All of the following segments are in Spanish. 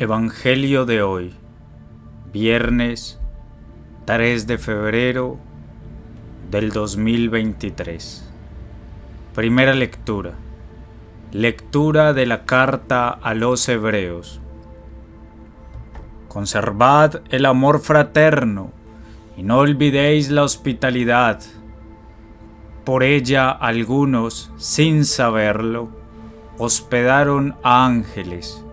Evangelio de hoy, viernes 3 de febrero del 2023. Primera lectura. Lectura de la carta a los Hebreos. Conservad el amor fraterno y no olvidéis la hospitalidad. Por ella algunos, sin saberlo, hospedaron a ángeles.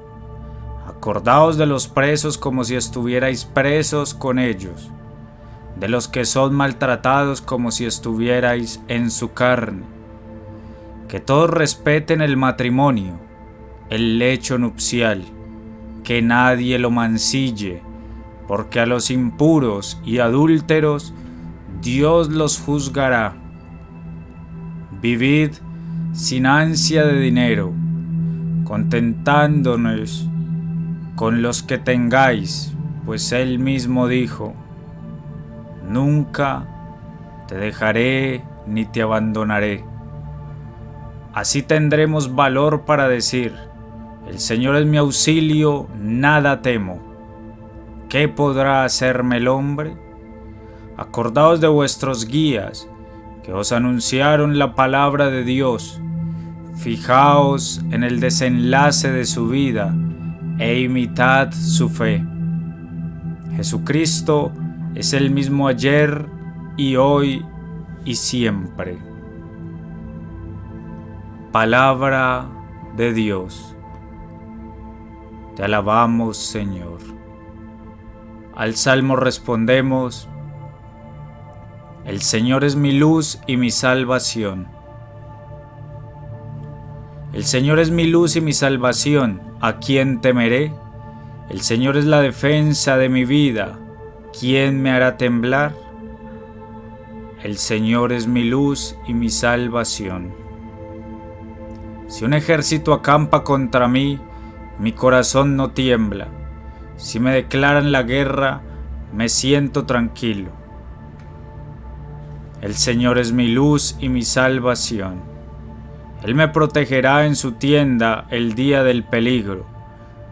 Acordaos de los presos como si estuvierais presos con ellos, de los que son maltratados como si estuvierais en su carne. Que todos respeten el matrimonio, el lecho nupcial, que nadie lo mancille, porque a los impuros y adúlteros Dios los juzgará. Vivid sin ansia de dinero, contentándonos con los que tengáis, pues Él mismo dijo: nunca te dejaré ni te abandonaré. Así tendremos valor para decir: el Señor es mi auxilio, nada temo. ¿Qué podrá hacerme el hombre? Acordaos de vuestros guías, que os anunciaron la palabra de Dios. Fijaos en el desenlace de su vida e imitad su fe. Jesucristo es el mismo ayer y hoy y siempre. Palabra de Dios. Te alabamos, Señor. Al salmo respondemos: el Señor es mi luz y mi salvación. El Señor es mi luz y mi salvación, ¿a quién temeré? El Señor es la defensa de mi vida, ¿quién me hará temblar? El Señor es mi luz y mi salvación. Si un ejército acampa contra mí, mi corazón no tiembla. Si me declaran la guerra, me siento tranquilo. El Señor es mi luz y mi salvación. Él me protegerá en su tienda el día del peligro,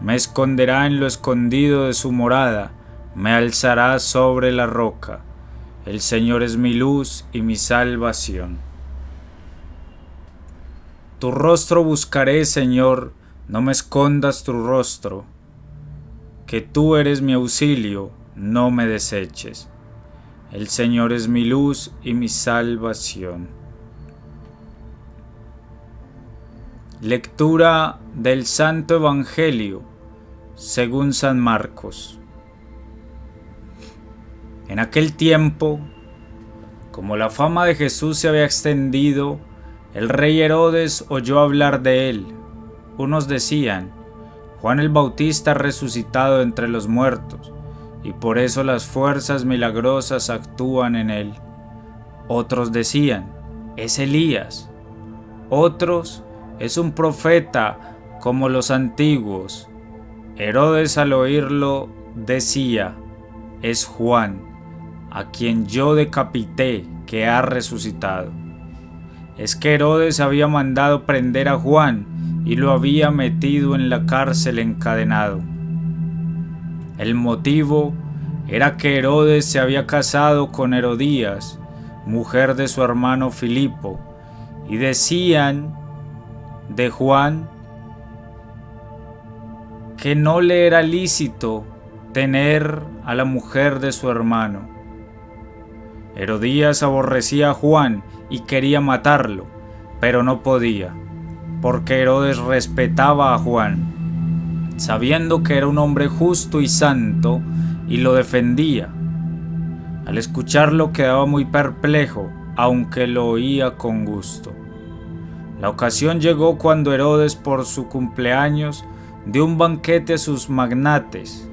me esconderá en lo escondido de su morada, me alzará sobre la roca. El Señor es mi luz y mi salvación. Tu rostro buscaré, Señor, no me escondas tu rostro, que tú eres mi auxilio, no me deseches. El Señor es mi luz y mi salvación. Lectura del Santo Evangelio según San Marcos. En aquel tiempo, como la fama de Jesús se había extendido, el rey Herodes oyó hablar de él. Unos decían: Juan el Bautista ha resucitado entre los muertos, y por eso las fuerzas milagrosas actúan en él. Otros decían: es Elías. Otros: es un profeta como los antiguos. Herodes al oírlo decía: es Juan, a quien yo decapité, que ha resucitado. Es que Herodes había mandado prender a Juan y lo había metido en la cárcel encadenado. El motivo era que Herodes se había casado con Herodías, mujer de su hermano Filipo, y decían de Juan que no le era lícito tener a la mujer de su hermano. Herodías aborrecía a Juan y quería matarlo, pero no podía, porque Herodes respetaba a Juan, sabiendo que era un hombre justo y santo, y lo defendía. Al escucharlo quedaba muy perplejo, aunque lo oía con gusto. La ocasión llegó cuando Herodes, por su cumpleaños, dio un banquete a sus magnates,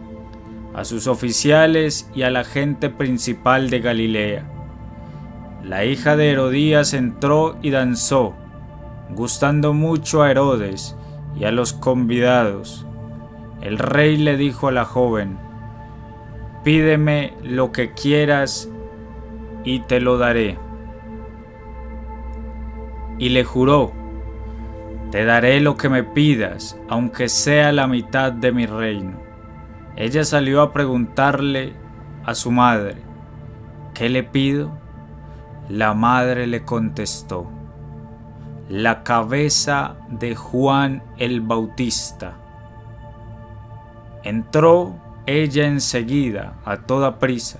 a sus oficiales y a la gente principal de Galilea. La hija de Herodías entró y danzó, gustando mucho a Herodes y a los convidados. El rey le dijo a la joven: pídeme lo que quieras y te lo daré. Y le juró: te daré lo que me pidas, aunque sea la mitad de mi reino. Ella salió a preguntarle a su madre: ¿qué le pido? La madre le contestó: la cabeza de Juan el Bautista. Entró ella enseguida, a toda prisa,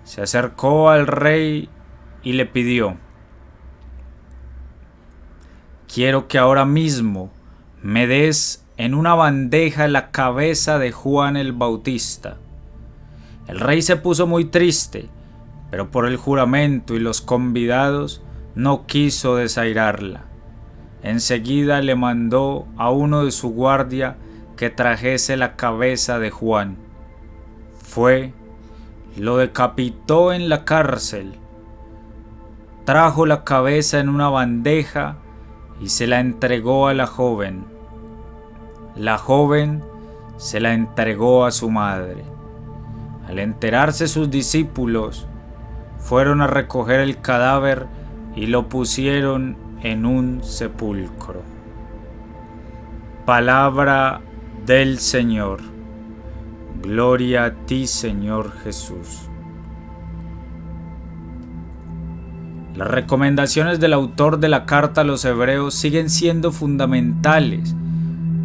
se acercó al rey y le pidió: quiero que ahora mismo me des en una bandeja la cabeza de Juan el Bautista. El rey se puso muy triste, pero por el juramento y los convidados no quiso desairarla. Enseguida le mandó a uno de su guardia que trajese la cabeza de Juan. Fue, lo decapitó en la cárcel, trajo la cabeza en una bandeja y se la entregó a la joven. La joven se la entregó a su madre. Al enterarse sus discípulos, fueron a recoger el cadáver y lo pusieron en un sepulcro. Palabra del Señor. Gloria a ti, Señor Jesús. Las recomendaciones del autor de la carta a los Hebreos siguen siendo fundamentales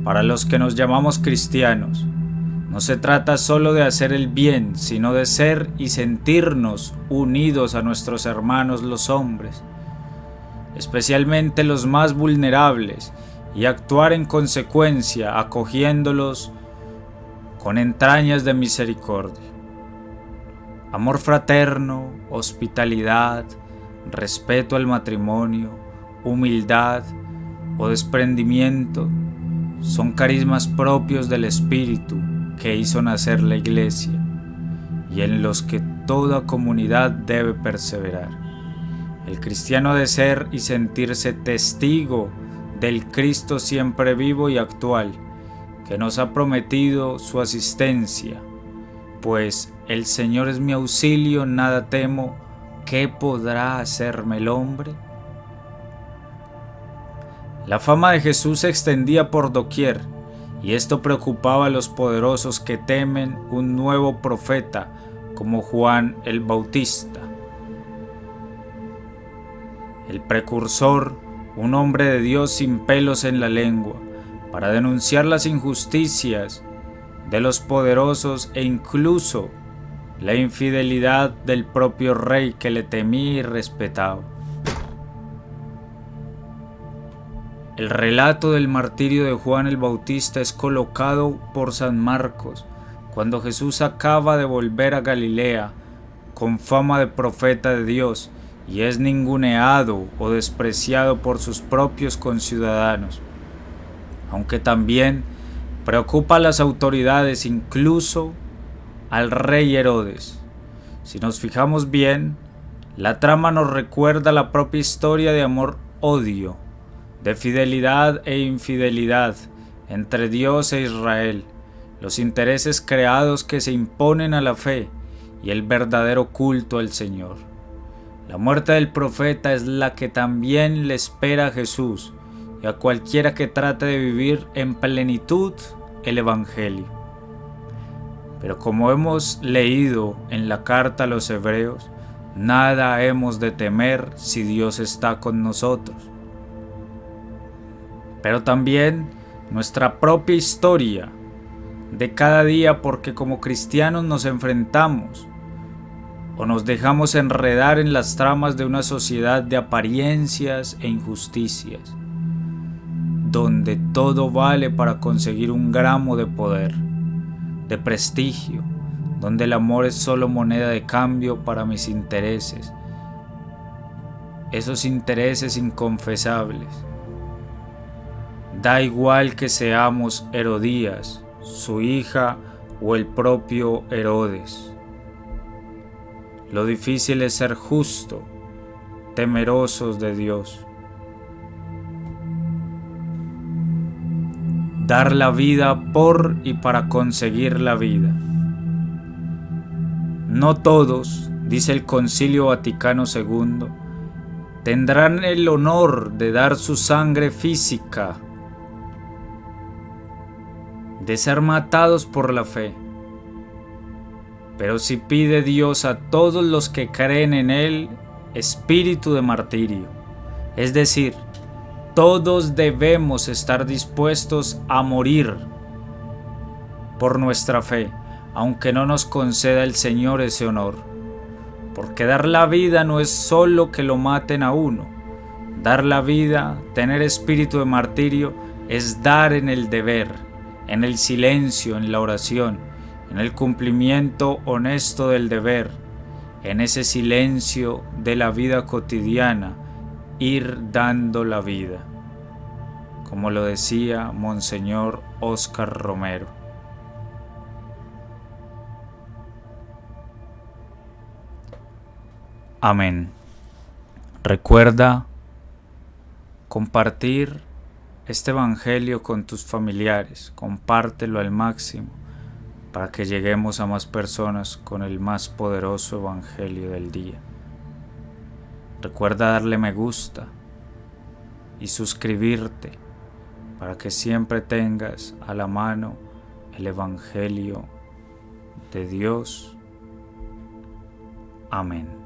para los que nos llamamos cristianos. No se trata solo de hacer el bien, sino de ser y sentirnos unidos a nuestros hermanos los hombres, especialmente los más vulnerables, y actuar en consecuencia, acogiéndolos con entrañas de misericordia. Amor fraterno, hospitalidad, respeto al matrimonio, humildad o desprendimiento son carismas propios del Espíritu que hizo nacer la Iglesia y en los que toda comunidad debe perseverar. El cristiano ha de ser y sentirse testigo del Cristo siempre vivo y actual, que nos ha prometido su asistencia, pues el Señor es mi auxilio, nada temo, ¿qué podrá hacerme el hombre? La fama de Jesús se extendía por doquier, y esto preocupaba a los poderosos que temen un nuevo profeta como Juan el Bautista. El precursor, un hombre de Dios sin pelos en la lengua, para denunciar las injusticias de los poderosos e incluso la infidelidad del propio rey que le temía y respetaba. El relato del martirio de Juan el Bautista es colocado por San Marcos cuando Jesús acaba de volver a Galilea con fama de profeta de Dios y es ninguneado o despreciado por sus propios conciudadanos, aunque también preocupa a las autoridades, incluso al rey Herodes. Si nos fijamos bien, la trama nos recuerda la propia historia de amor-odio, de fidelidad e infidelidad entre Dios e Israel, los intereses creados que se imponen a la fe y el verdadero culto al Señor. La muerte del profeta es la que también le espera a Jesús y a cualquiera que trate de vivir en plenitud el Evangelio. Pero como hemos leído en la carta a los Hebreos, nada hemos de temer si Dios está con nosotros. Pero también nuestra propia historia de cada día, porque como cristianos nos enfrentamos o nos dejamos enredar en las tramas de una sociedad de apariencias e injusticias, donde todo vale para conseguir un gramo de poder, de prestigio, donde el amor es solo moneda de cambio para mis intereses, esos intereses inconfesables. Da igual que seamos Herodías, su hija o el propio Herodes. Lo difícil es ser justo, temerosos de Dios. Dar la vida por y para conseguir la vida. No todos, dice el Concilio Vaticano II, tendrán el honor de dar su sangre física, de ser matados por la fe, pero sí pide Dios a todos los que creen en Él espíritu de martirio. Es decir, todos debemos estar dispuestos a morir por nuestra fe, aunque no nos conceda el Señor ese honor. Porque dar la vida no es solo que lo maten a uno. Dar la vida, tener espíritu de martirio, es dar en el deber, en el silencio, en la oración, en el cumplimiento honesto del deber, en ese silencio de la vida cotidiana, ir dando la vida, como lo decía Monseñor Óscar Romero. Amén. Recuerda compartir este evangelio con tus familiares, compártelo al máximo para que lleguemos a más personas con el más poderoso evangelio del día. Recuerda darle me gusta y suscribirte para que siempre tengas a la mano el evangelio de Dios. Amén.